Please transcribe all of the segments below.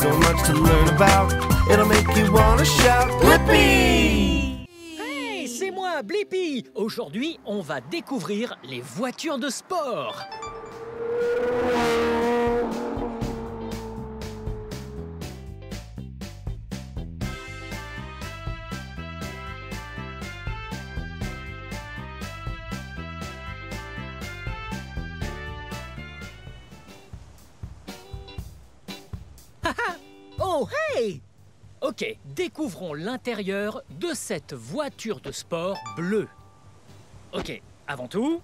so much to learn about. It'll make you wanna shout, Blippi! Hey, c'est moi, Blippi! Aujourd'hui, on va découvrir les voitures de sport. Oh, hey! Ok, découvrons l'intérieur de cette voiture de sport bleue. Ok, avant tout,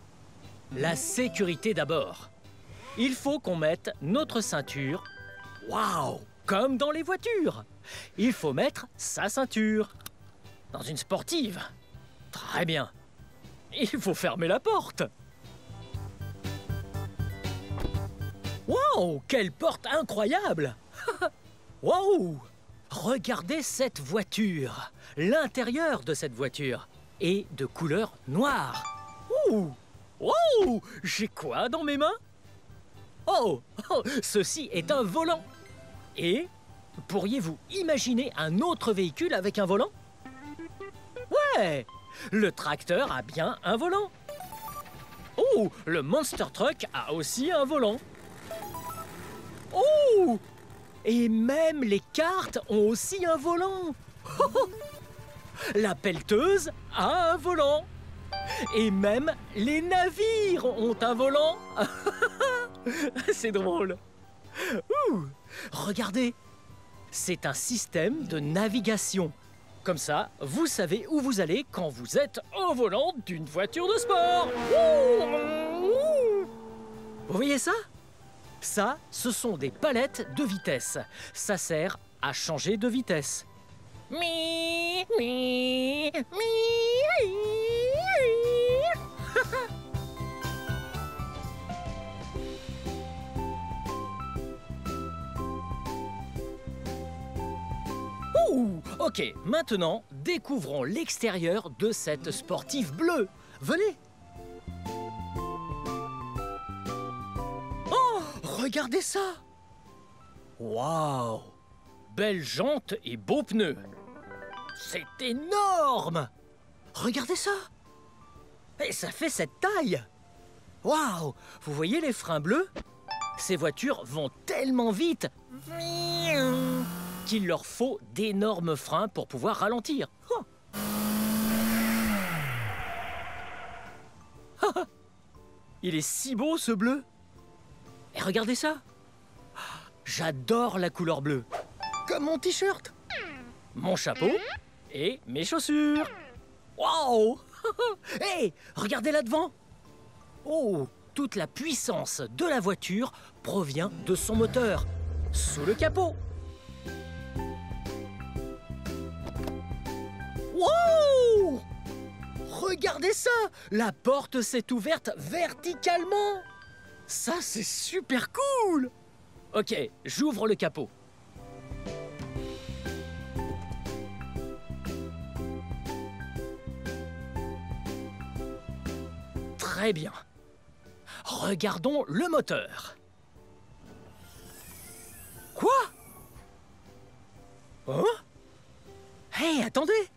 la sécurité d'abord. Il faut qu'on mette notre ceinture. Waouh! Comme dans les voitures. Il faut mettre sa ceinture. Dans une sportive. Très bien. Il faut fermer la porte. Waouh! Quelle porte incroyable! Waouh! Regardez cette voiture. L'intérieur de cette voiture est de couleur noire. Ouh! Wow! J'ai quoi dans mes mains? Oh! Ceci est un volant. Et pourriez-vous imaginer un autre véhicule avec un volant? Ouais! Le tracteur a bien un volant. Oh! Le Monster Truck a aussi un volant. Oh! Et même les cartes ont aussi un volant. La pelleteuse a un volant. Et même les navires ont un volant. C'est drôle. Ouh, regardez, c'est un système de navigation. Comme ça, vous savez où vous allez quand vous êtes au volant d'une voiture de sport. Vous voyez ça? Ça, ce sont des palettes de vitesse. Ça sert à changer de vitesse. Mi, mi, mi. Ouh, ok, maintenant, découvrons l'extérieur de cette sportive bleue. Venez. Oh, regardez ça. Waouh, belles jantes et beaux pneus. C'est énorme. Regardez ça. Et ça fait cette taille. Waouh, vous voyez les freins bleus? Ces voitures vont tellement vite qu'il leur faut d'énormes freins pour pouvoir ralentir. Il est si beau ce bleu. Et regardez ça. J'adore la couleur bleue. Comme mon t-shirt, mon chapeau et mes chaussures. Waouh. Hey, regardez là devant. Oh, toute la puissance de la voiture provient de son moteur, sous le capot. Wow! Regardez ça! La porte s'est ouverte verticalement. Ça, c'est super cool! Ok, j'ouvre le capot. Très bien. Regardons le moteur. Quoi? Hein? Hey, attendez!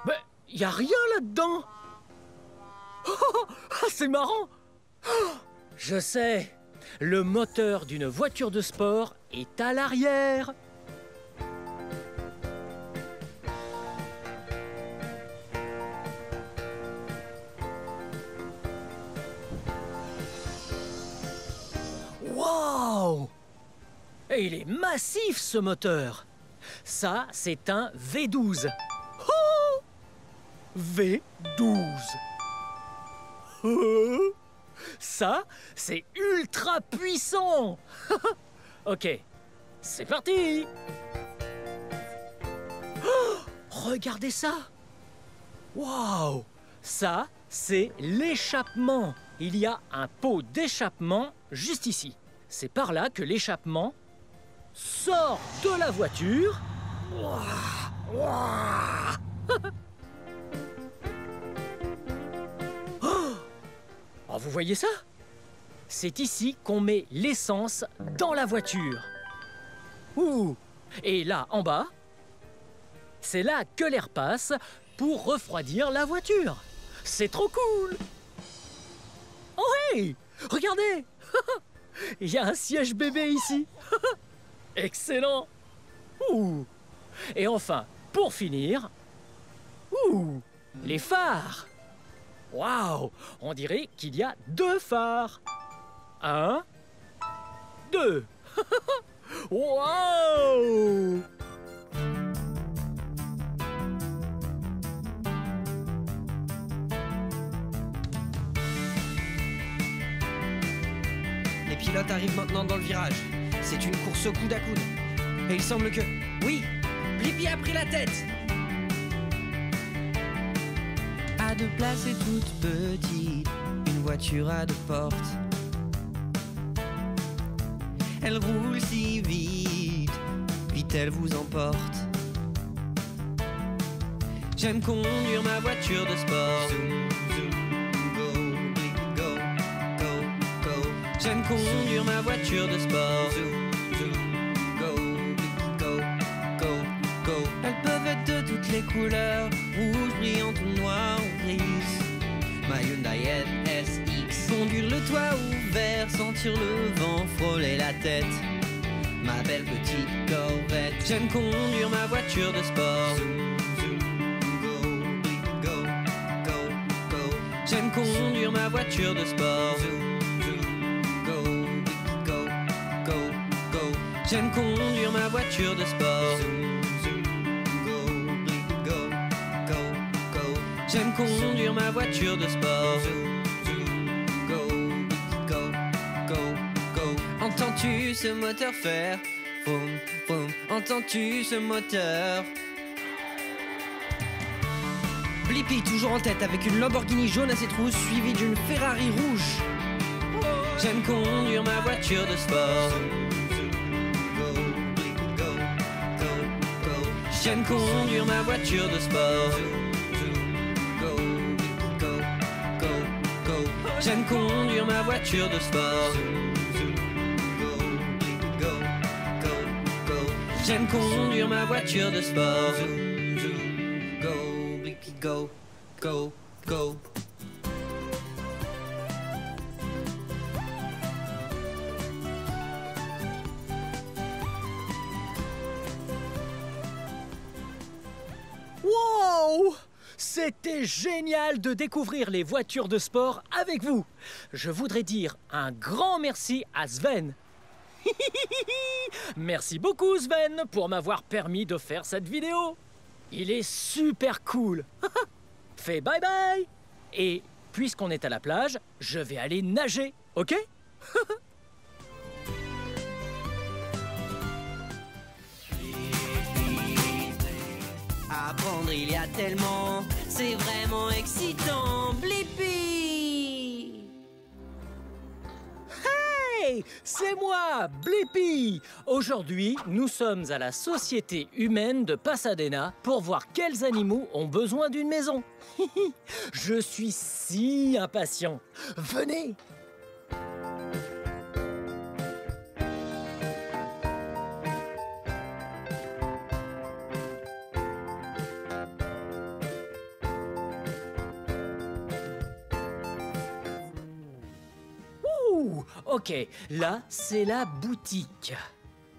Mais y a rien là-dedans! Oh, c'est marrant! Oh, je sais! Le moteur d'une voiture de sport est à l'arrière. Wow! Et il est massif ce moteur! Ça, c'est un V12. Oh! V12. Oh! Ça, c'est ultra puissant. Ok, c'est parti. Oh! Regardez ça. Waouh! Ça, c'est l'échappement. Il y a un pot d'échappement juste ici. C'est par là que l'échappement sort de la voiture. Oh, vous voyez ça? C'est ici qu'on met l'essence dans la voiture. Ouh. Et là, en bas, c'est là que l'air passe pour refroidir la voiture. C'est trop cool. Oh hey, regardez. Il y a un siège bébé ici. Excellent. Ouh. Et enfin, pour finir, ouh, les phares. Waouh, on dirait qu'il y a 2 phares. 1, 2. Waouh. Les pilotes arrivent maintenant dans le virage. C'est une course au coude à coude. Et il semble que... Oui, Blippi a pris la tête. À 2 places et toute petite, une voiture à 2 portes. Elle roule si vite, vite elle vous emporte. J'aime conduire ma voiture de sport. Zoom, zoom, go, go, go, go. J'aime conduire ma voiture de sport. Zoom, zoom, go, go, go, go. Elles peuvent être de toutes les couleurs, rouge, brillante ou noire ou grise. Ma Hyundai NSX. Conduire le toit ouvert, sentir le vent frôler la tête. Ma belle petite Corvette. J'aime conduire ma voiture de sport. Zoom, zoom, go, go, go, go. J'aime conduire ma voiture de sport. Zoom, zoom, go, go, go, go. J'aime conduire ma voiture de sport. Zoom, zoom, go, go, go, go. J'aime conduire ma voiture de sport. Zoom, zoom, go, go, go, go. Entends-tu ce moteur faire? Boum, boum. Entends-tu ce moteur? Blippi toujours en tête avec une Lamborghini jaune à ses trousses suivie d'une Ferrari rouge. J'aime conduire ma voiture de sport. J'aime conduire ma voiture de sport. J'aime conduire ma voiture de sport. J'aime conduire ma voiture de sport. Go, Blippi, go, go, go. Wow! C'était génial de découvrir les voitures de sport avec vous. Je voudrais dire un grand merci à Sven. Merci beaucoup Sven pour m'avoir permis de faire cette vidéo. Il est super cool. Fais bye bye. Et puisqu'on est à la plage, je vais aller nager, ok? Apprendre il y a tellement, c'est vraiment excitant, Blippi. Hey, c'est moi, Blippi. Aujourd'hui, nous sommes à la Société humaine de Pasadena pour voir quels animaux ont besoin d'une maison. Je suis si impatient. Venez. Ok, là, c'est la boutique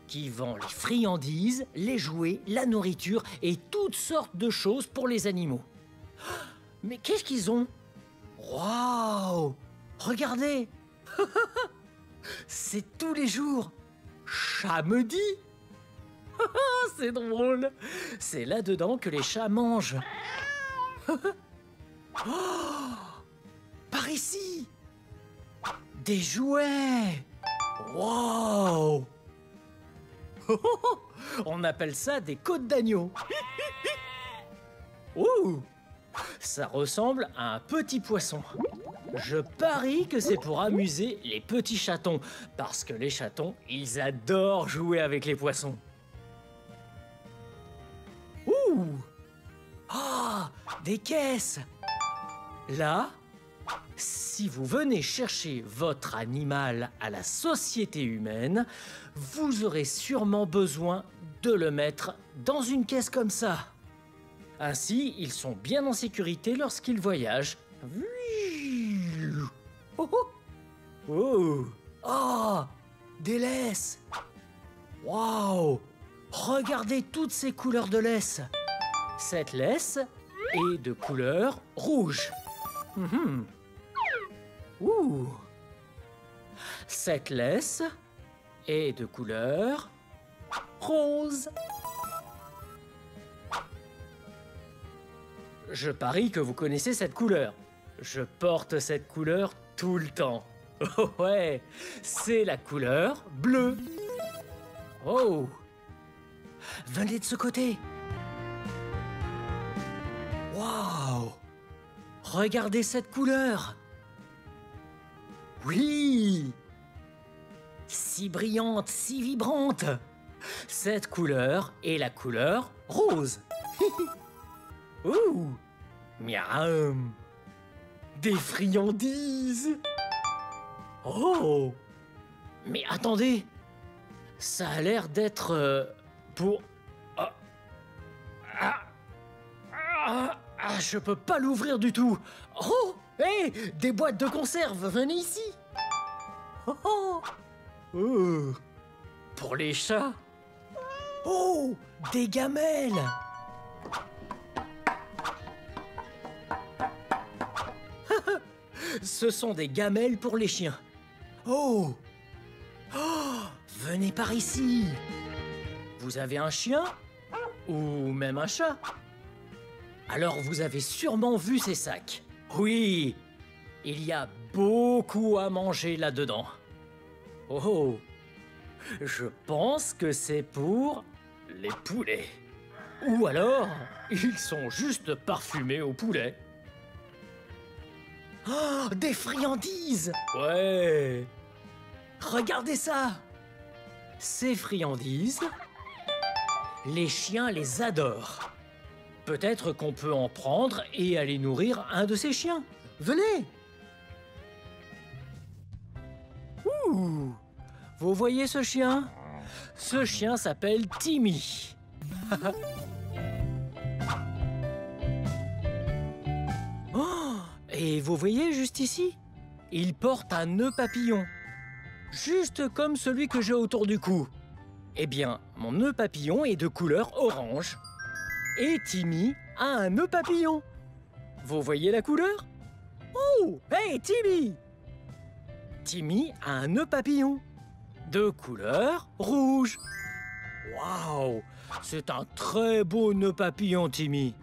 qui vend les friandises, les jouets, la nourriture et toutes sortes de choses pour les animaux. Mais qu'est-ce qu'ils ont? Waouh! Regardez! C'est tous les jours. Chat-medi! C'est drôle! C'est là-dedans que les chats mangent. Oh, par ici! Des jouets! Wow! On appelle ça des côtes d'agneau. Ouh! Ça ressemble à un petit poisson. Je parie que c'est pour amuser les petits chatons, parce que les chatons, ils adorent jouer avec les poissons. Ouh! Ah! Des caisses! Là, Si vous venez chercher votre animal à la société humaine, vous aurez sûrement besoin de le mettre dans une caisse comme ça. Ainsi, ils sont bien en sécurité lorsqu'ils voyagent. Oh, oh. Oh. Oh, des laisses. Waouh! Regardez toutes ces couleurs de laisse. Cette laisse est de couleur rouge. Ouh. Cette laisse est de couleur rose. Je parie que vous connaissez cette couleur. Je porte cette couleur tout le temps. Oh ouais, c'est la couleur bleue. Oh! Venez de ce côté. Waouh! Regardez cette couleur. Oui! Si brillante, si vibrante. Cette couleur est la couleur rose. Ouh! Miam! Des friandises! Oh! Mais attendez! Ça a l'air d'être pour... je peux pas l'ouvrir du tout! Oh! Hé! Des boîtes de conserve, venez ici! Oh! Oh! Pour les chats! Oh! Des gamelles! Ce sont des gamelles pour les chiens. Oh! Oh! Venez par ici. Vous avez un chien? Ou même un chat? Alors vous avez sûrement vu ces sacs. Oui! Il y a beaucoup à manger là-dedans. Oh! Je pense que c'est pour les poulets. Ou alors, ils sont juste parfumés au poulet. Oh, des friandises! Ouais! Regardez ça! Ces friandises, les chiens les adorent. Peut-être qu'on peut en prendre et aller nourrir un de ces chiens. Venez! Ouh! Vous voyez ce chien? Ce chien s'appelle Timmy. Oh! Et vous voyez juste ici? Il porte un nœud papillon. Juste comme celui que j'ai autour du cou. Eh bien, mon nœud papillon est de couleur orange. Et Timmy a un nœud papillon. Vous voyez la couleur? Oh! Hey, Timmy! Timmy a un nœud papillon de couleur rouge. Waouh! C'est un très beau nœud papillon, Timmy.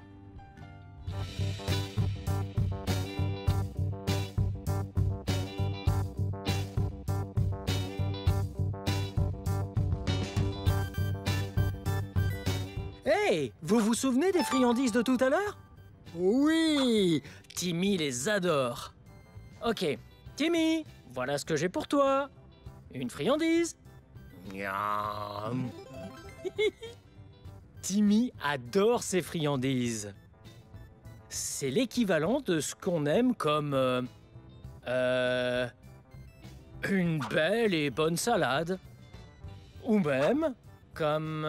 Hey! Vous vous souvenez des friandises de tout à l'heure? Oui! Timmy les adore. Ok, Timmy, voilà ce que j'ai pour toi. Une friandise. Miam. Timmy adore ces friandises. C'est l'équivalent de ce qu'on aime comme... une belle et bonne salade. Ou même comme...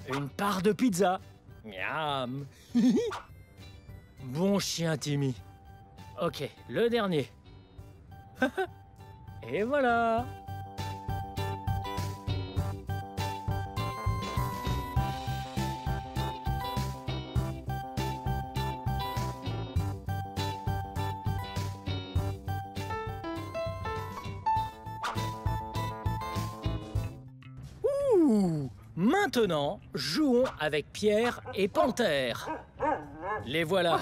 une part de pizza. Miam. Bon chien, Timmy. Ok, le dernier. Et voilà. Ouh! Maintenant, jouons avec Pierre et Panthère. Les voilà.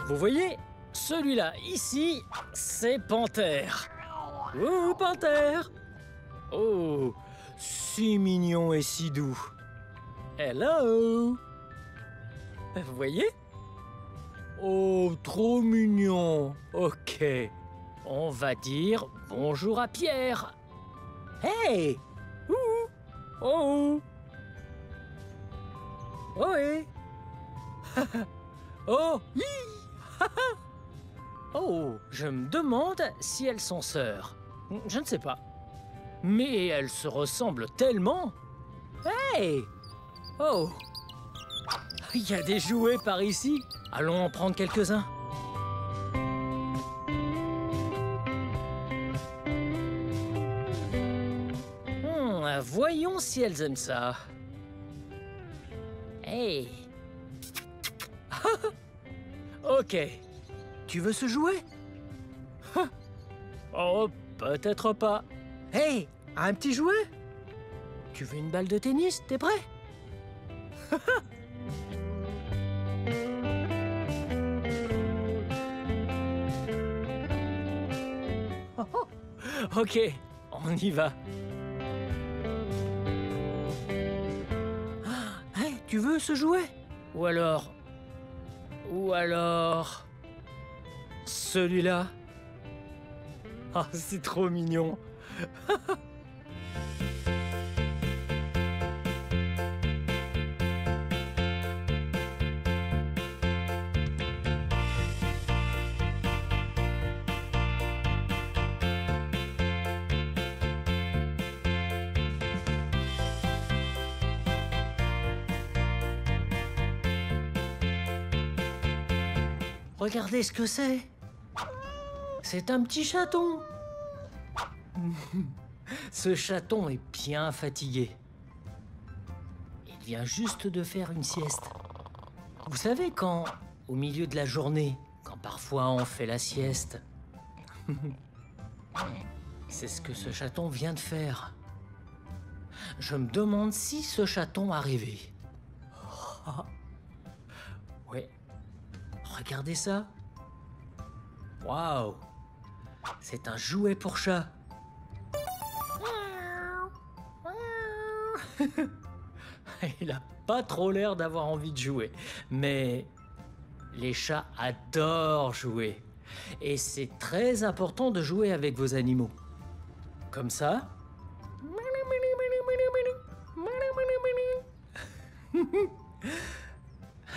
Vous voyez, celui-là, ici, c'est Panthère. Oh, Panthère! Oh, si mignon et si doux. Hello! Vous voyez? Oh, trop mignon. Ok. On va dire bonjour à Pierre. Hey! Ouh! Oh! Oh! Oui! Oh! Hi! Oh! Je me demande si elles sont sœurs. Je ne sais pas. Mais elles se ressemblent tellement. Hey! Oh! Il y a des jouets par ici. Allons en prendre quelques-uns. Voyons si elles aiment ça. Hey! Ok. Tu veux ce jouet? Oh, peut-être pas. Hey! Un petit jouet? Tu veux une balle de tennis? T'es prêt? Ok, on y va. Hey, tu veux ce jouet? Ou alors... celui-là? Ah, c'est trop mignon. Regardez ce que c'est. C'est un petit chaton. Ce chaton est bien fatigué. Il vient juste de faire une sieste. Vous savez quand, au milieu de la journée, quand parfois on fait la sieste, c'est ce que ce chaton vient de faire. Je me demande si ce chaton a rêvé. Ouais. Regardez ça. Waouh! C'est un jouet pour chat. Il a pas trop l'air d'avoir envie de jouer. Mais les chats adorent jouer. Et c'est très important de jouer avec vos animaux. Comme ça.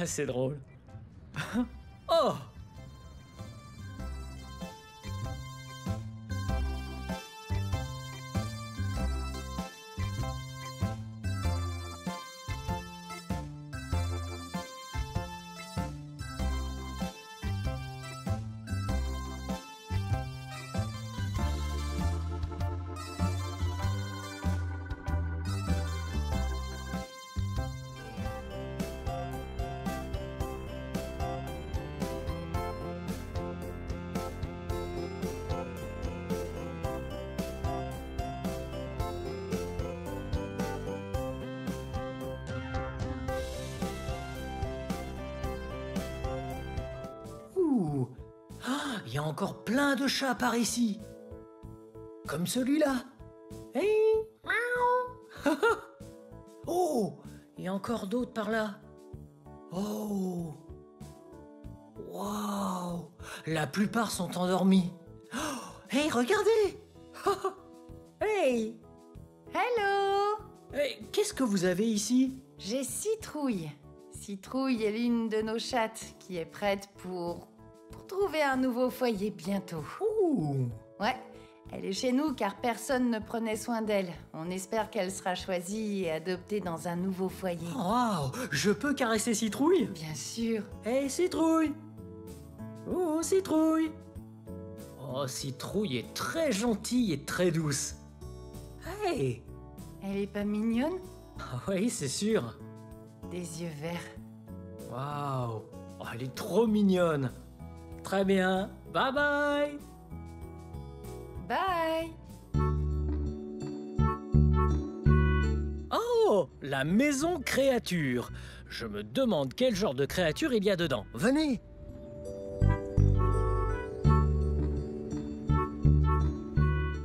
C'est drôle. Oh! Il y a encore plein de chats par ici. Comme celui-là. Hey, miaou. Oh, il y a encore d'autres par là. Oh. Waouh. La plupart sont endormis. Oh, hey, regardez. Hey. Hello! Hey, qu'est-ce que vous avez ici? J'ai Citrouille. Citrouille est l'une de nos chattes qui est prête pour trouver un nouveau foyer bientôt. Ouh. Ouais, elle est chez nous car personne ne prenait soin d'elle. On espère qu'elle sera choisie et adoptée dans un nouveau foyer. Waouh, je peux caresser Citrouille? Bien sûr. Hey, Citrouille! Oh, Citrouille! Oh, Citrouille est très gentille et très douce. Hey! Elle est pas mignonne? Ah oui, c'est sûr. Des yeux verts. Waouh! Oh, elle est trop mignonne. Très bien. Bye bye! Bye! Oh! La maison créature. Je me demande quel genre de créature il y a dedans. Venez!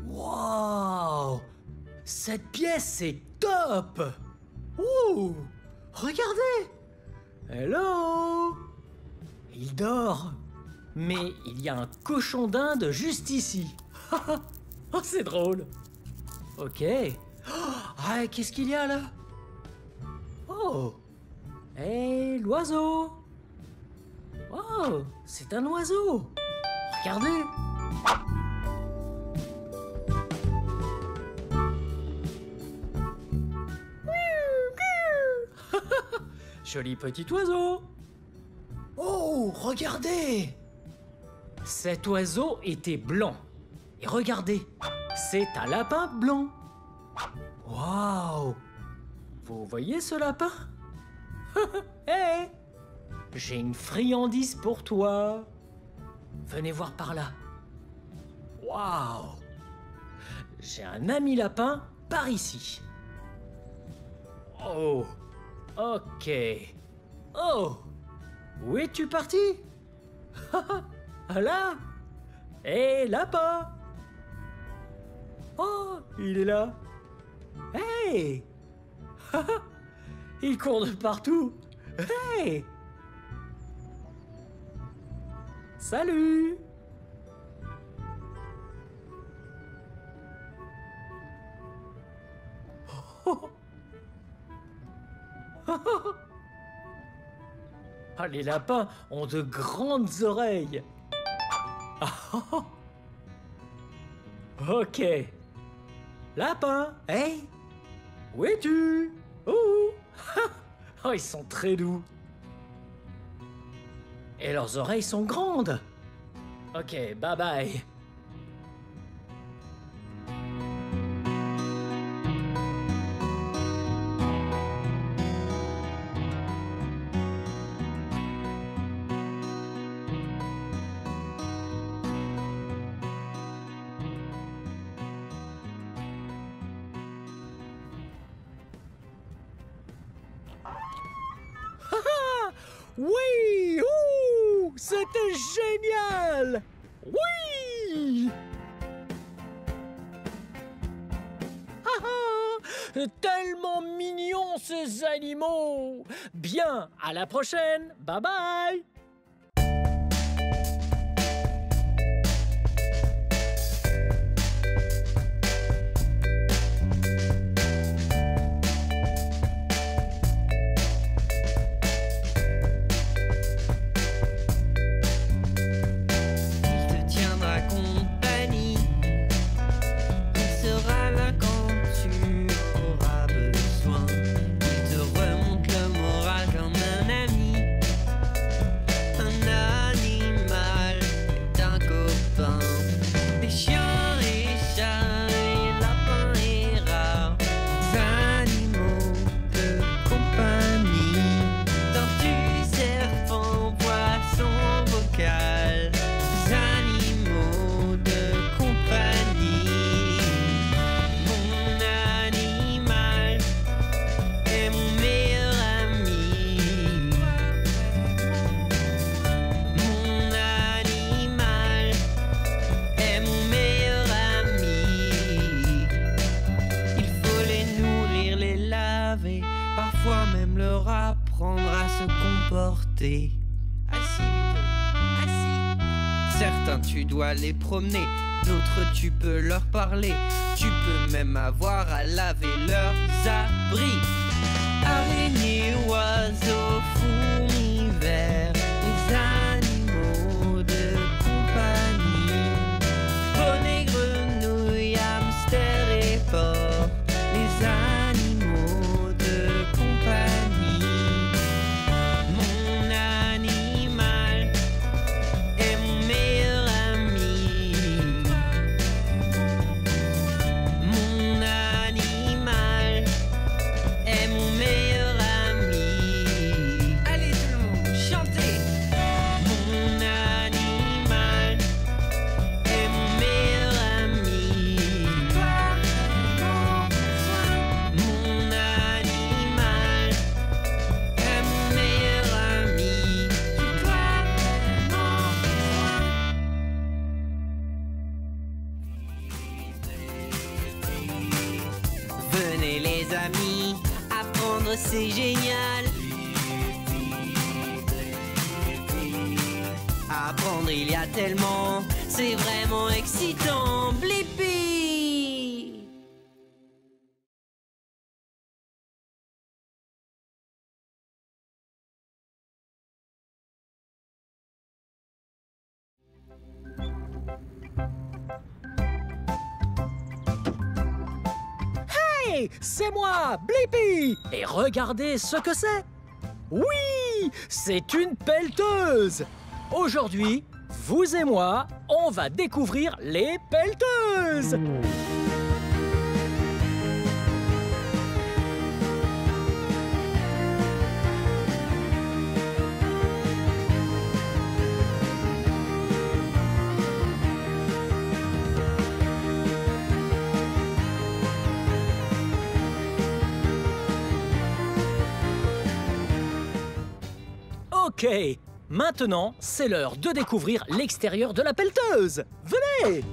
Waouh! Cette pièce est top! Ouh! Regardez! Hello! Il dort. Mais il y a un cochon d'Inde juste ici. Oh, c'est drôle. Ok. Ah, qu'est-ce qu'il y a là? Oh. Hé, l'oiseau. Oh, c'est un oiseau. Regardez. Joli petit oiseau. Oh, regardez. Cet oiseau était blanc. Et regardez, c'est un lapin blanc. Waouh! Vous voyez ce lapin? Hé! J'ai une friandise pour toi. Venez voir par là. Waouh! J'ai un ami lapin par ici. Oh! Ok. Oh! Où es-tu parti? Là! Hé, lapin! Oh, il est là. Hey! Il court de partout. Hey! Salut! Ah, les lapins ont de grandes oreilles. Ok. Lapin, hey! Où es-tu? Oh! Oh, ils sont très doux. Et leurs oreilles sont grandes. Ok, bye bye. Oui! Ouh! C'était génial! Oui! Tellement mignons ces animaux! Bien, à la prochaine! Bye bye! Parfois même leur apprendre à se comporter. Assis, Vito, assis. Certains tu dois les promener, d'autres tu peux leur parler. Tu peux même avoir à laver leurs abris. Araignées, oiseaux, fourmis, vers, les animaux de compagnie. Poneys, grenouilles, hamsters et porcs, les animaux de compagnie. Mon animal est mon meilleur ami. Mon animal est mon meilleur ami. Allez tout le monde, chantez. Mon animal est mon meilleur ami. Mon animal est mon meilleur ami. Venez les amis, apprendre c'est génial. Apprendre apprendre, il y a tellement. C'est vraiment excitant. Blippi! Hey, c'est moi, Blippi! Et regardez ce que c'est! Oui, c'est une pelleteuse! Aujourd'hui, vous et moi, on va découvrir les pelleteuses! Ok, maintenant, c'est l'heure de découvrir l'extérieur de la pelleteuse. Venez!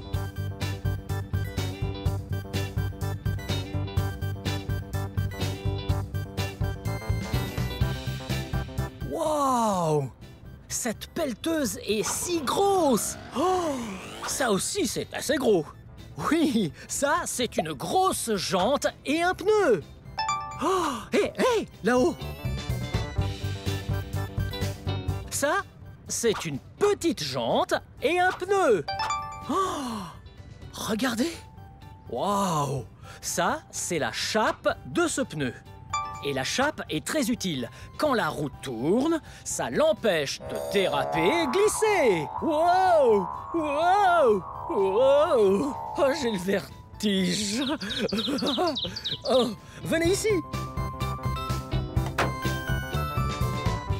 Wow! Cette pelleteuse est si grosse! Oh! Ça aussi, c'est assez gros. Oui, ça, c'est une grosse jante et un pneu. Oh! Hé, hé, là-haut! Ça, c'est une petite jante et un pneu. Oh, regardez. Waouh. Ça, c'est la chape de ce pneu. Et la chape est très utile. Quand la roue tourne, ça l'empêche de déraper et glisser. Wow. Wow. Wow. Oh, j'ai le vertige. Oh, venez ici.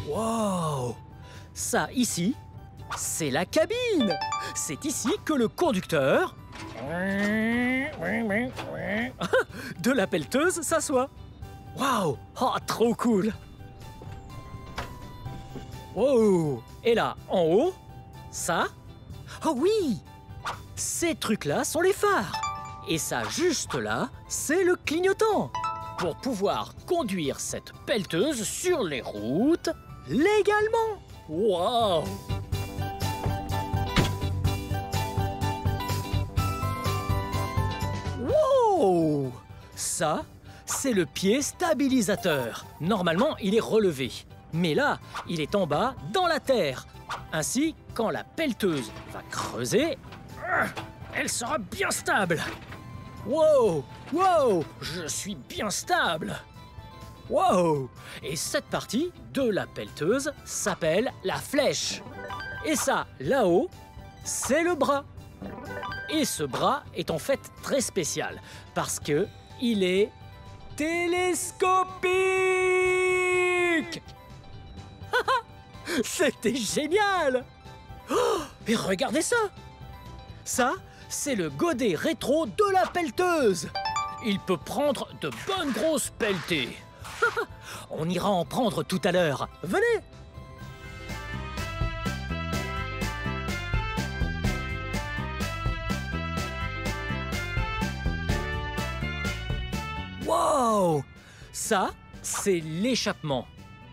Wow. Ça, ici, c'est la cabine. C'est ici que le conducteur de la pelleteuse s'assoit. Waouh! Oh, trop cool! Wow! Et là, en haut, ça? Oh oui! Ces trucs-là sont les phares. Et ça, juste là, c'est le clignotant. Pour pouvoir conduire cette pelleteuse sur les routes légalement. Wow! Wow! Ça, c'est le pied stabilisateur. Normalement, il est relevé. Mais là, il est en bas, dans la terre. Ainsi, quand la pelleteuse va creuser, elle sera bien stable. Wow! Wow! Je suis bien stable. Wow! Et cette partie de la pelleteuse s'appelle la flèche. Et ça, là-haut, c'est le bras. Et ce bras est en fait très spécial parce que il est télescopique. C'était génial! Oh, et regardez ça! Ça, c'est le godet rétro de la pelleteuse. Il peut prendre de bonnes grosses pelletées. On ira en prendre tout à l'heure. Venez! Wow! Ça, c'est l'échappement.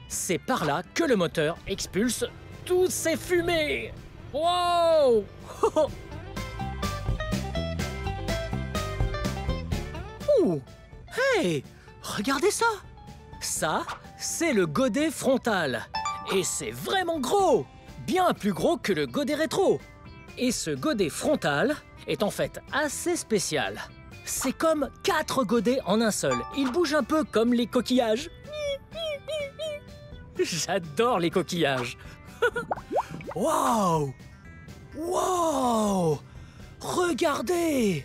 C'est par là que le moteur expulse toutes ces fumées. Wow! Ouh! Hey! Regardez ça! Ça, c'est le godet frontal. Et c'est vraiment gros! Bien plus gros que le godet rétro. Et ce godet frontal est en fait assez spécial. C'est comme 4 godets en un seul. Il bouge un peu comme les coquillages. J'adore les coquillages. Wow! Wow! Regardez!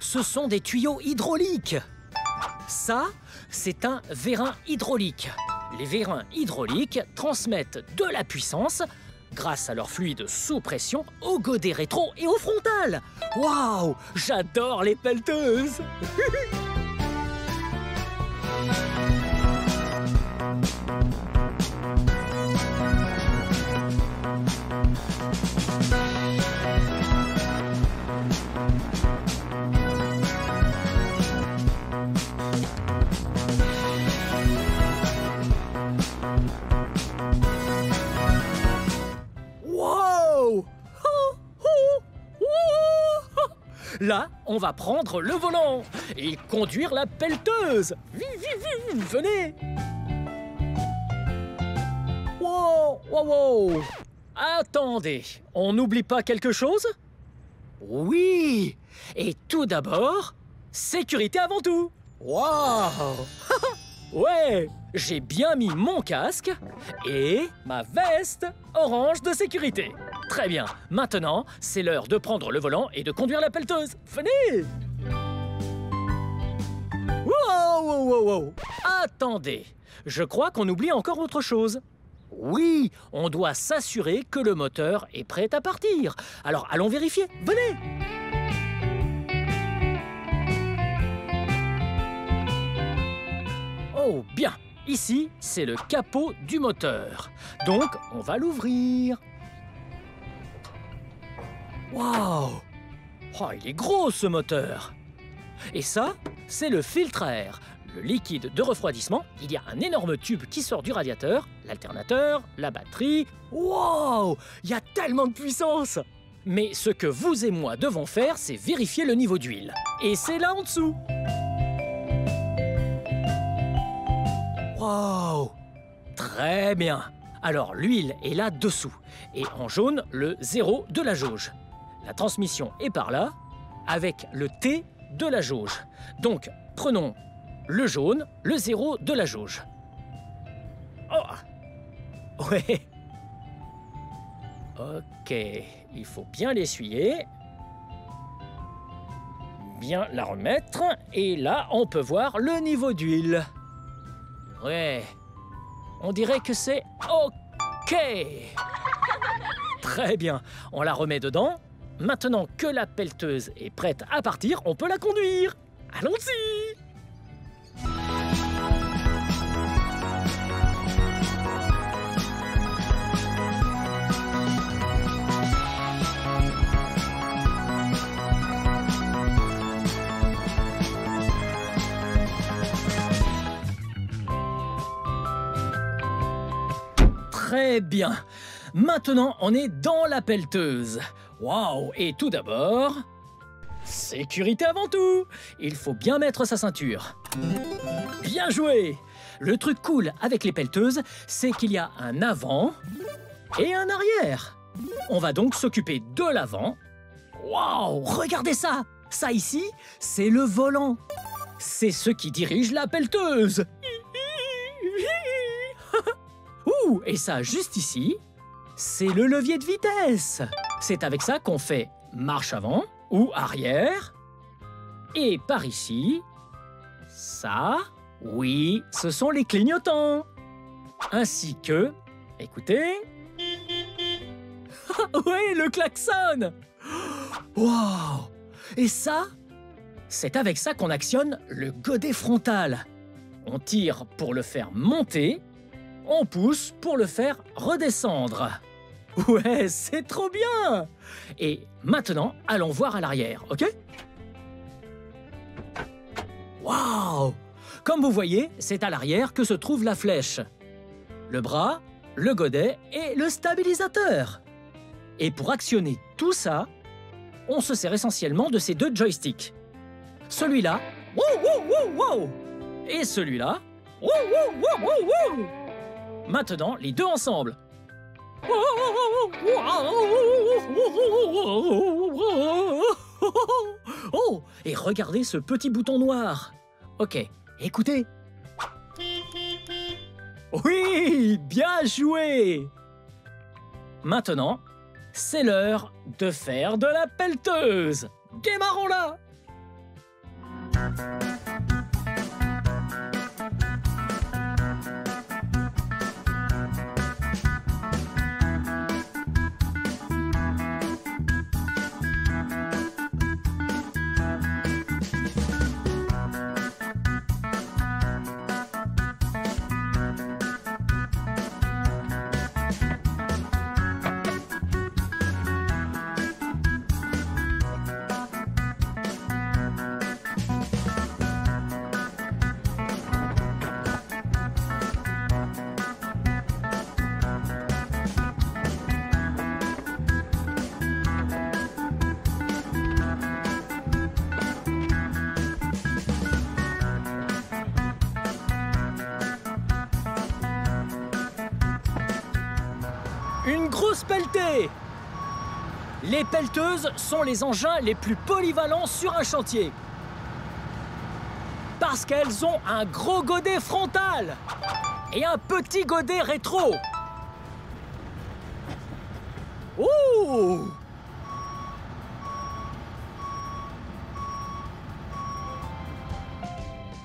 Ce sont des tuyaux hydrauliques. Ça, c'est un vérin hydraulique. Les vérins hydrauliques transmettent de la puissance grâce à leur fluide sous pression au godet rétro et au frontal. Waouh! J'adore les pelleteuses. Wow! Là, on va prendre le volant et conduire la pelleteuse. Venez. Wow, wow, wow. Attendez, on n'oublie pas quelque chose? Oui. Et tout d'abord, sécurité avant tout. Waouh. Ouais, j'ai bien mis mon casque et ma veste orange de sécurité. Très bien, maintenant, c'est l'heure de prendre le volant et de conduire la pelleteuse. Venez! Wow, wow, wow, wow. Attendez, je crois qu'on oublie encore autre chose. Oui, on doit s'assurer que le moteur est prêt à partir. Alors, allons vérifier. Venez! Oh, bien. Ici, c'est le capot du moteur. Donc, on va l'ouvrir. Waouh! Oh, il est gros, ce moteur. Et ça, c'est le filtre à air, le liquide de refroidissement. Il y a un énorme tube qui sort du radiateur, l'alternateur, la batterie. Waouh! Il y a tellement de puissance! Mais ce que vous et moi devons faire, c'est vérifier le niveau d'huile. Et c'est là en dessous. Wow! Très bien. Alors, l'huile est là dessous. Et en jaune, le 0 de la jauge. La transmission est par là, avec le T de la jauge. Donc, prenons le jaune, le 0 de la jauge. Oh! Ouais. Ok, il faut bien l'essuyer. Bien la remettre. Et là, on peut voir le niveau d'huile. Ouais. On dirait que c'est OK. Très bien. On la remet dedans. Maintenant que la pelleteuse est prête à partir, on peut la conduire. Allons-y! Très bien. Maintenant, on est dans la pelleteuse. Waouh! Et tout d'abord, sécurité avant tout. Il faut bien mettre sa ceinture. Bien joué! Le truc cool avec les pelleteuses, c'est qu'il y a un avant et un arrière. On va donc s'occuper de l'avant. Waouh! Regardez ça! Ça ici, c'est le volant. C'est ce qui dirige la pelleteuse. Ouh! Et ça, juste ici, c'est le levier de vitesse. C'est avec ça qu'on fait marche avant ou arrière. Et par ici, ça, oui, ce sont les clignotants. Ainsi que, écoutez, ouais, le klaxon. Waouh! Et ça, c'est avec ça qu'on actionne le godet frontal. On tire pour le faire monter, on pousse pour le faire redescendre. Ouais, c'est trop bien! Et maintenant, allons voir à l'arrière, ok? Waouh! Comme vous voyez, c'est à l'arrière que se trouve la flèche. Le bras, le godet et le stabilisateur. Et pour actionner tout ça, on se sert essentiellement de ces deux joysticks. Celui-là, wow, wow, wow, wow, et celui-là, wow, wow, wow, wow, wow. Maintenant, les deux ensemble. Oh, et regardez ce petit bouton noir. Ok, écoutez. Oui, bien joué. Maintenant, c'est l'heure de faire de la pelleteuse. Démarrons-la. Une grosse pelletée! Les pelleteuses sont les engins les plus polyvalents sur un chantier. Parce qu'elles ont un gros godet frontal et un petit godet rétro. Ouh!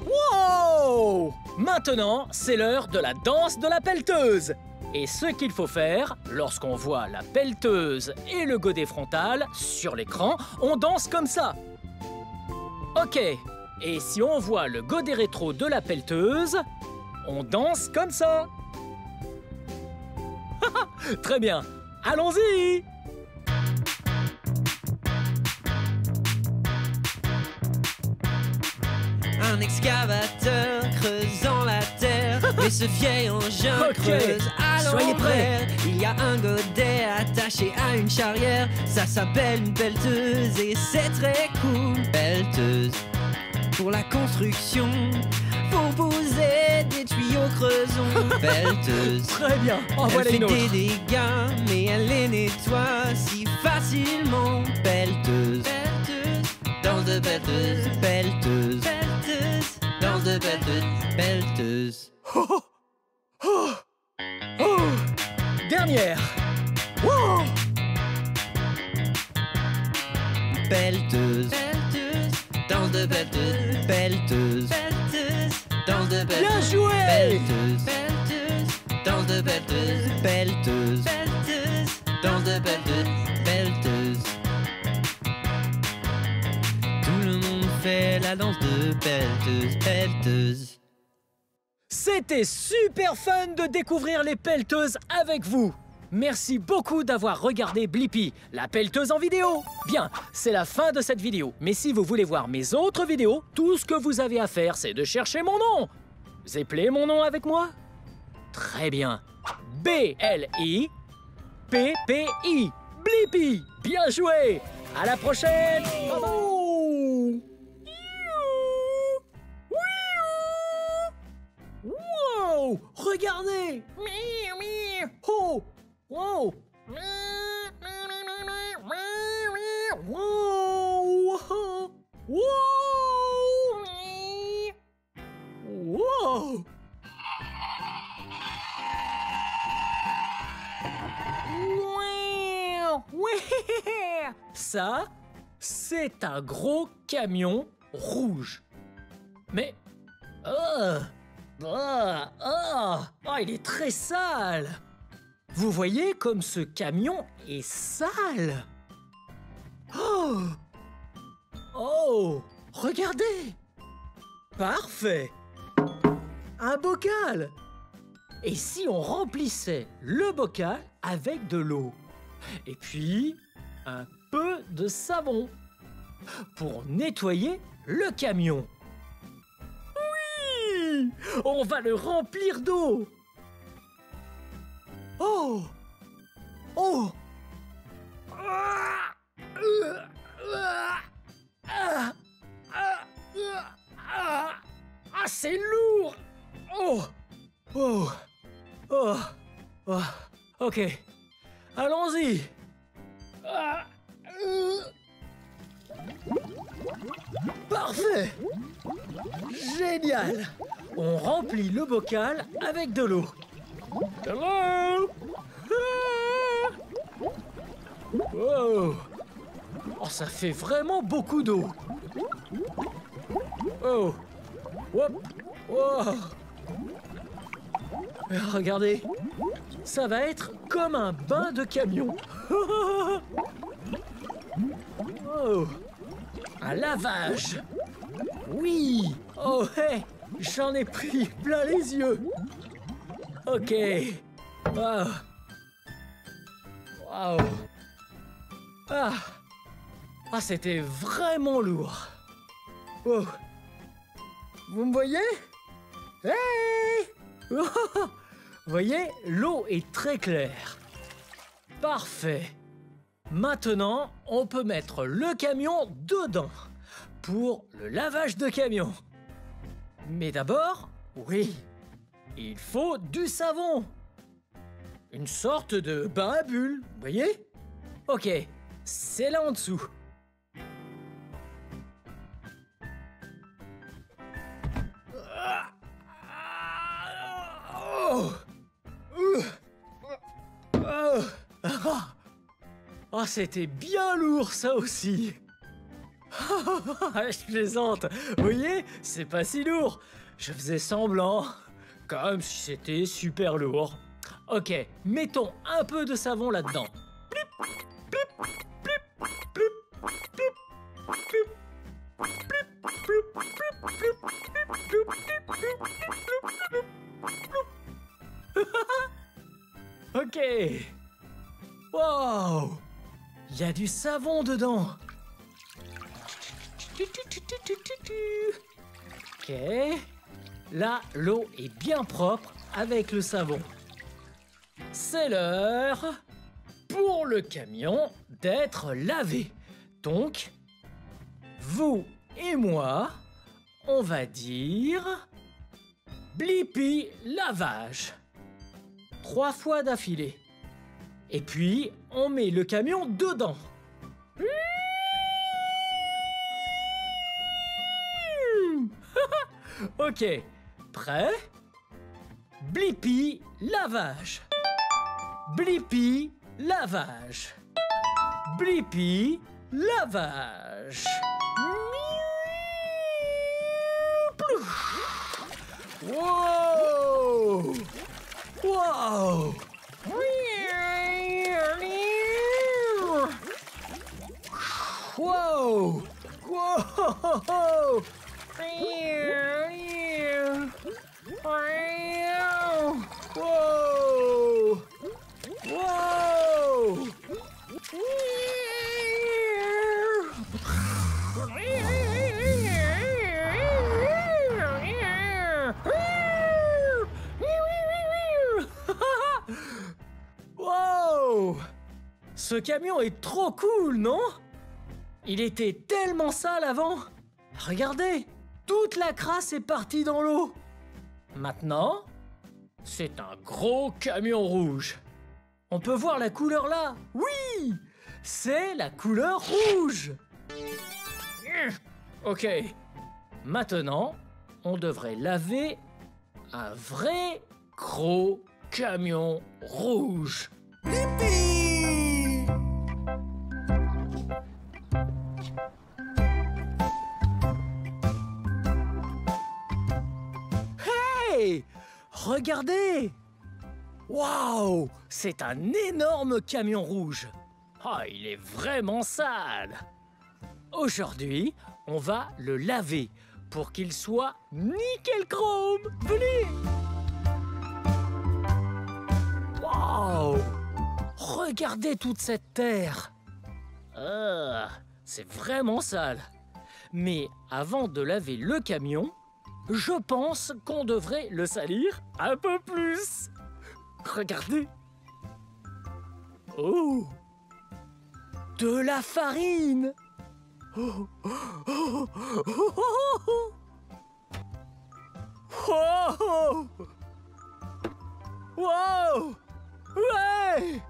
Wow! Maintenant, c'est l'heure de la danse de la pelleteuse. Et ce qu'il faut faire, lorsqu'on voit la pelleteuse et le godet frontal sur l'écran, on danse comme ça. Ok. Et si on voit le godet rétro de la pelleteuse, on danse comme ça. Très bien. Allons-y! Un excavateur creusant la terre, mais ce vieil engin Ok, creuse à soyez prêts. l'envers. Il y a un godet attaché à une charrière, ça s'appelle une pelleteuse et c'est très cool. Pelleteuse, pour la construction, faut poser des tuyaux creusons. Pelleteuse, Très bien. En elle voilà fait une autre. des dégâts, mais elle les nettoie si facilement. Pelleteuse, pelleteuse, danse de pelleteuse, pelleteuse, pelleteuse, danse de pelleteuse, pelleteuse. Oh! Dernière. Wow! Pelleteuse, pelleteuse, danse de pelleteuse, pelleteuse, pelleteuse, danse de pelleteuse. Bien joué! Pelleteuse, pelleteuse, danse de pelleteuse, pelleteuse, pelleteuse, danse de pelleteuse, pelleteuse. Tout le monde fait la danse de pelleteuse, pelleteuse. C'était super fun de découvrir les pelleteuses avec vous. Merci beaucoup d'avoir regardé Blippi, la pelleteuse en vidéo. Bien, c'est la fin de cette vidéo. Mais si vous voulez voir mes autres vidéos, tout ce que vous avez à faire, c'est de chercher mon nom. Vous appelez mon nom avec moi? Très bien. B-L-I-P-P-I. Blippi. Bien joué. À la prochaine. Oh. Wow! Regardez! Oh! Wow! Wow! Wow! Wow! Ça, c'est un gros camion rouge. Mais... il est très sale. Vous voyez comme ce camion est sale. Oh, regardez. Parfait. Un bocal. Et si on remplissait le bocal avec de l'eau? Et puis, un peu de savon pour nettoyer le camion. Oui! On va le remplir d'eau. Oh! Oh! C'est lourd! Oh! Oh! Oh! Oh! Ok. Allons-y! Parfait! Génial! On remplit le bocal avec de l'eau. Hello! Oh! Oh, ça fait vraiment beaucoup d'eau. Oh! Hop! Oh! Regardez, ça va être comme un bain de camion. Oh! Un lavage. Oui! Oh, hey! J'en ai pris plein les yeux. Ok. Wow. Wow. Ah, c'était vraiment lourd. Oh. Vous me voyez? Hey! Oh. Vous voyez, l'eau est très claire. Parfait. Maintenant, on peut mettre le camion dedans pour le lavage de camion. Mais d'abord, oui, il faut du savon. une sorte de bain à bulles, vous voyez? Ok, c'est là en dessous. Oh, c'était bien lourd ça aussi. Je plaisante. Vous voyez, c'est pas si lourd. Je faisais semblant, comme si c'était super lourd. Ok, mettons un peu de savon là-dedans. Ok. Wow. Il y a du savon dedans. Ok. Là, l'eau est bien propre avec le savon. C'est l'heure pour le camion d'être lavé. Donc, vous et moi, on va dire Blippi lavage. 3 fois d'affilée. Et puis, on met le camion dedans. Ok, prêt? Blippi lavage. Blippi lavage. Blippi lavage. Wow! Wow! Wow! Wow! Wow! Wow! Wow! Ce camion est trop cool, non? Il était tellement sale avant. Regardez, toute la crasse est partie dans l'eau. Maintenant, c'est un gros camion rouge. On peut voir la couleur là. Oui, c'est la couleur rouge. Ok, maintenant, on devrait laver un vrai gros camion rouge. Blippi! Hey! Regardez! Waouh! C'est un énorme camion rouge. Ah, il est vraiment sale. Aujourd'hui, on va le laver pour qu'il soit nickel chrome. Venez! Waouh! Regardez toute cette terre. Ah, c'est vraiment sale. Mais avant de laver le camion, je pense qu'on devrait le salir un peu plus. Regardez. Oh! De la farine. Oh! Oh! Oh! Oh! Oh! Wow! Ouais!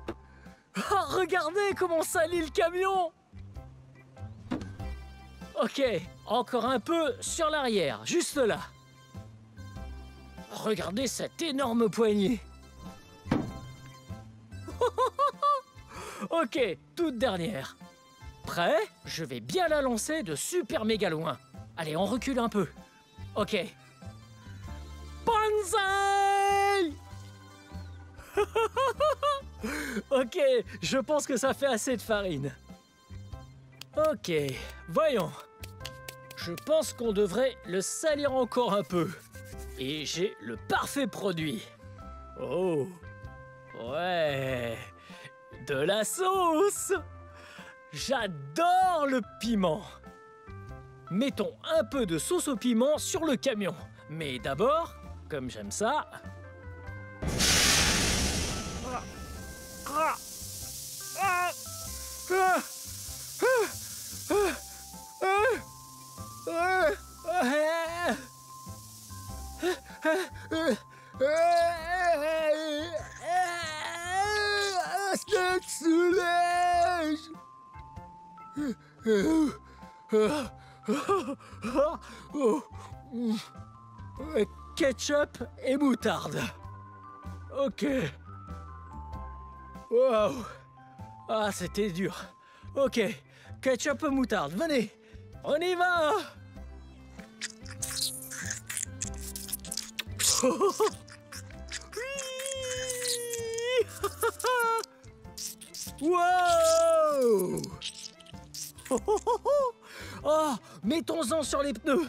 Ah, regardez comment on salit le camion. Ok, encore un peu sur l'arrière, juste là. Regardez cette énorme poignée. Ok, toute dernière. Prêt? Je vais bien la lancer de super méga loin. Allez, on recule un peu. Ok. Banzai! Ok, je pense que ça fait assez de farine. Ok, voyons. Je pense qu'on devrait le salir encore un peu. Et j'ai le parfait produit. Oh, ouais, de la sauce. J'adore le piment. Mettons un peu de sauce au piment sur le camion. Mais d'abord, comme j'aime ça... Ketchup et moutarde. Ok. Wow. Ah, c'était dur. Ok. Ketchup et moutarde, venez. On y va. Wow. Oh, mettons-en sur les pneus.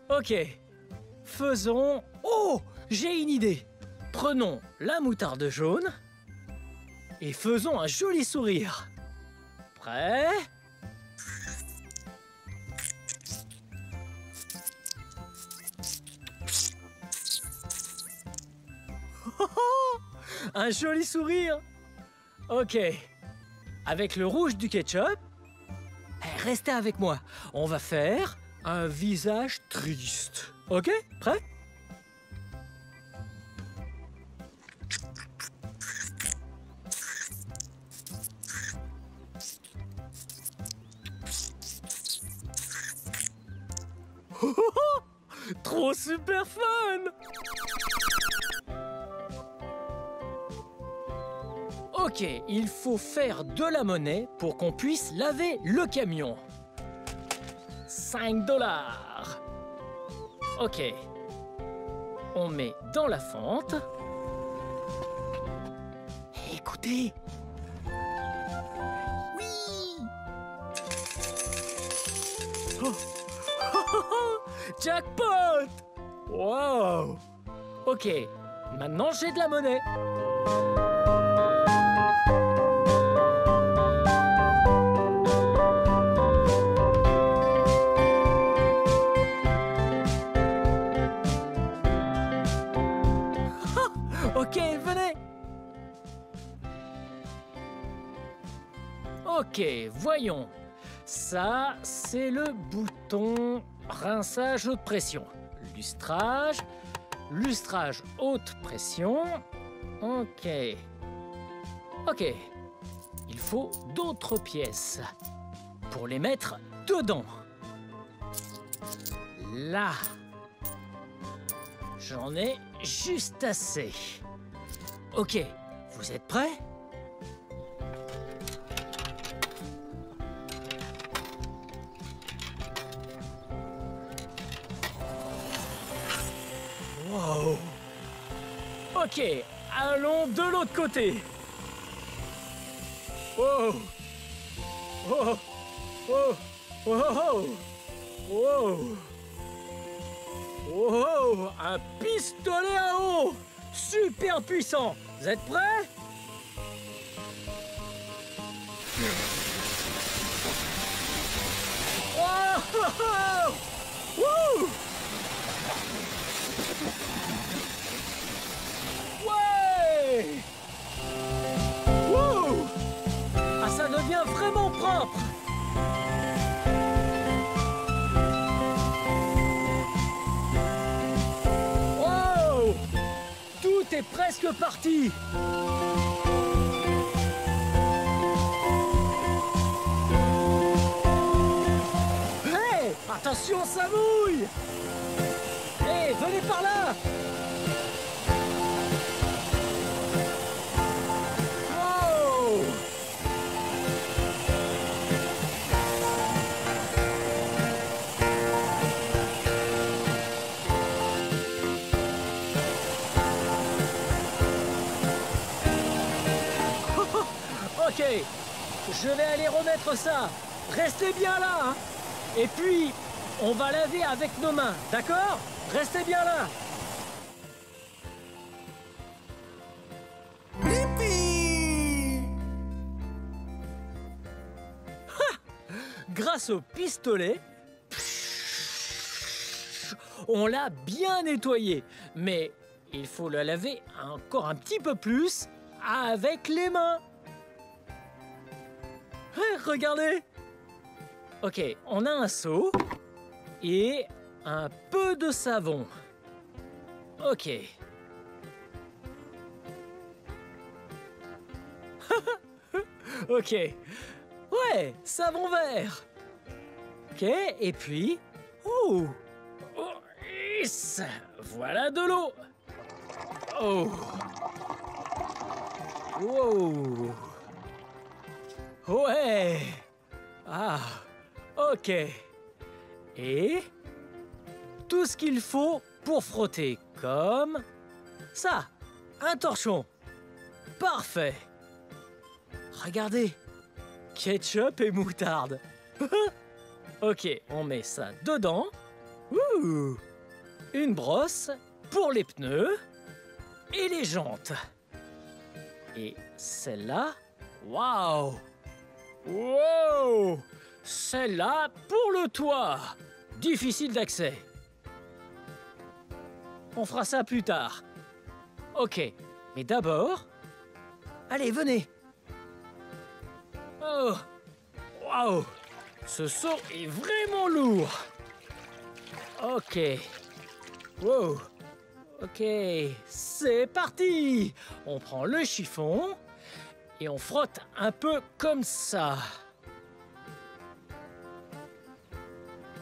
Ok, faisons... Oh, j'ai une idée. Prenons la moutarde jaune et faisons un joli sourire. Prêt? Un joli sourire. Ok, avec le rouge du ketchup, restez avec moi. On va faire un visage triste. Ok? Prêt? Trop super fun! Ok, il faut faire de la monnaie pour qu'on puisse laver le camion. 5 $. Ok. On met dans la fente. Écoutez. Oui. Oh. Jackpot! Wow! Ok, maintenant j'ai de la monnaie. Ok, venez. Ok, voyons. Ça, c'est le bouton rinçage haute pression. Lustrage, lustrage haute pression. Ok. Ok. Il faut d'autres pièces pour les mettre dedans. Là. J'en ai juste assez. Ok, vous êtes prêts? Wow. Ok, allons de l'autre côté. Wow. Wow. Wow. Wow. Wow. Wow, un pistolet à eau! Super puissant! Vous êtes prêts? Oh, oh, oh. Wouh! Ouais! Wouh! Ah, ça devient vraiment propre! Tout est presque parti. Hé, attention, ça mouille. Hé, venez par là. Wow. Ok, je vais aller remettre ça. Restez bien là, hein. Et puis, on va laver avec nos mains, d'accord? Restez bien là. Blippi! Grâce au pistolet, on l'a bien nettoyé. Mais il faut le laver encore un petit peu plus avec les mains. Regardez. Ok, on a un seau et un peu de savon. Ok. Ok. Ouais, savon vert. Ok, et puis... Oh, oh, yes. Voilà de l'eau. Oh. Wow. Ouais. Ah, ok. Et tout ce qu'il faut pour frotter, comme ça. Un torchon. Parfait. Regardez. Ketchup et moutarde. Ok, on met ça dedans. Ouh. Une brosse pour les pneus et les jantes. Et celle-là, waouh! Wow! Celle-là pour le toit. Difficile d'accès. On fera ça plus tard. Ok, mais d'abord... Allez, venez. Oh! Waouh! Ce seau est vraiment lourd. Ok. Wow. Ok, c'est parti. On prend le chiffon et on frotte un peu comme ça.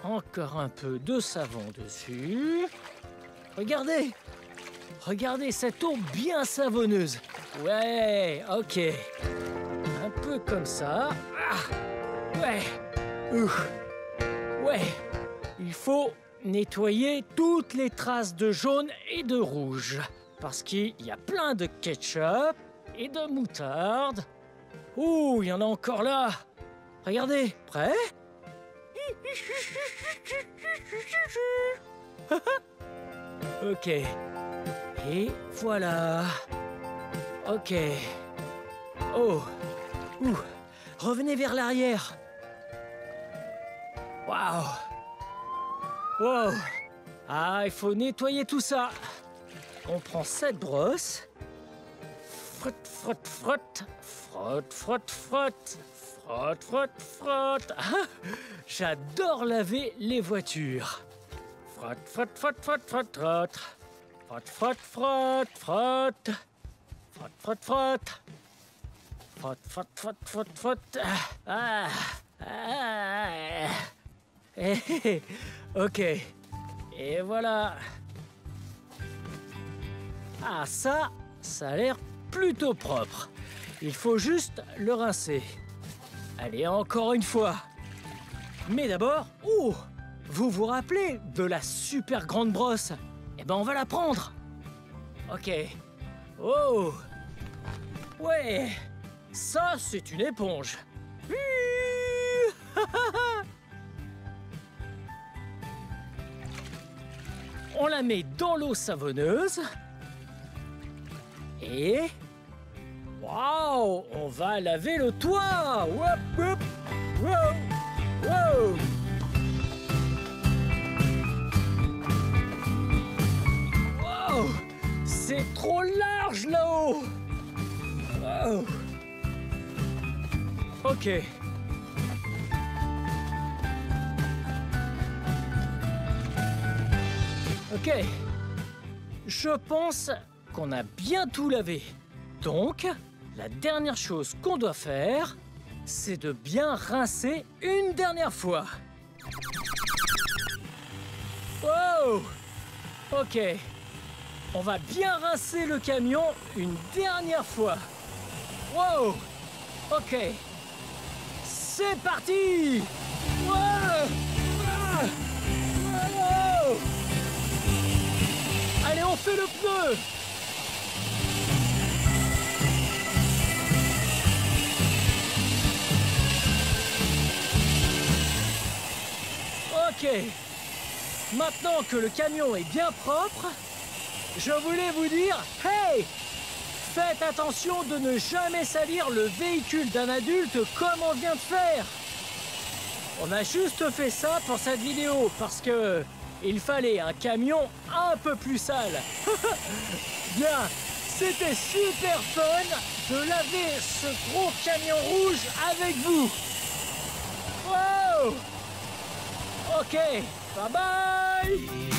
Encore un peu de savon dessus. Regardez. Regardez cette eau bien savonneuse. Ouais, ok. Un peu comme ça. Ah, ouais. Ouais. Il faut nettoyer toutes les traces de jaune et de rouge. Parce qu'il y a plein de ketchup et de moutarde. Ouh, il y en a encore là. Regardez, prêt? Ok. Et voilà. Ok. Oh. Ouh. Revenez vers l'arrière. Waouh. Wow. Ah, il faut nettoyer tout ça. On prend cette brosse. Frotte, frotte, frotte. Frotte, frotte, frotte. Frotte, frotte, frotte. Ah, j'adore laver les voitures. Frotte, frotte, frotte, frotte, frotte, frotte. Frotte, frotte, frotte, frotte. Frotte, frotte, frotte. Frotte, frotte, frotte, frotte, frotte. Ah. Ah. Ok. Et voilà. Ah, ça a l'air plutôt propre. Il faut juste le rincer. Allez, encore une fois. Mais d'abord, vous vous rappelez de la super grande brosse? Eh ben, on va la prendre. Ok. Oh. Ouais. Ça, c'est une éponge. On la met dans l'eau savonneuse. Et... Waouh! On va laver le toit! Whoop, whoop. Wow! Wow! Wow! C'est trop large là-haut! Wow! Ok. Ok. Je pense qu'on a bien tout lavé. Donc, la dernière chose qu'on doit faire, c'est de bien rincer une dernière fois. Wow! Ok. On va bien rincer le camion une dernière fois. Wow! Ok. C'est parti! Wow! Ah! Wow! Allez, on fait le pneu! Ok. Maintenant que le camion est bien propre, je voulais vous dire, hey! Faites attention de ne jamais salir le véhicule d'un adulte comme on vient de faire. On a juste fait ça pour cette vidéo parce que il fallait un camion un peu plus sale. Bien, c'était super fun de laver ce gros camion rouge avec vous. Wow! Ok, bye bye!